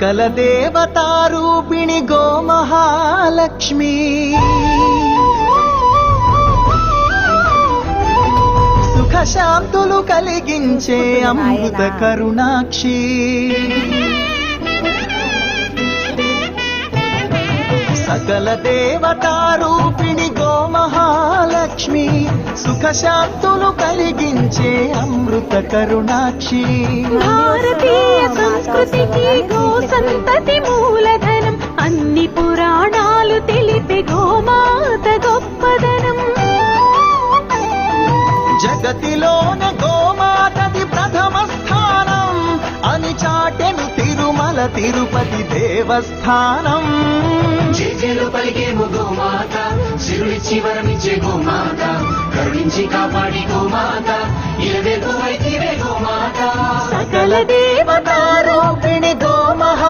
సకల దేవతారూపిణి గోమహాలక్ష్మి సుఖ శాంతులు కలిగించే అమృత కరుణాక్షి సకల దేవతారూపిణి గోమహాలక్ష్మి సుఖ శాంతులు కలిగించే అమృత కరుణాక్షి భారతీయ సంస్కృతికి గో సంతతి మూలధనం అన్ని పురాణాలు తెలిపే గోమాత గొప్పదనం జగతిలోనే గోమాతది ప్రథమ స్థానం అని చాటెను తిరుమల తిరుపతి దేవస్థానం జేజేలు పలికేము గోమాత సిరులిచ్చి వరమిచ్చే గోమాత కరుణించి కాపాడి గోమాత ఇలవెల్పు వైతివే గోమాత సకల దేవతారూపిణి గోమహా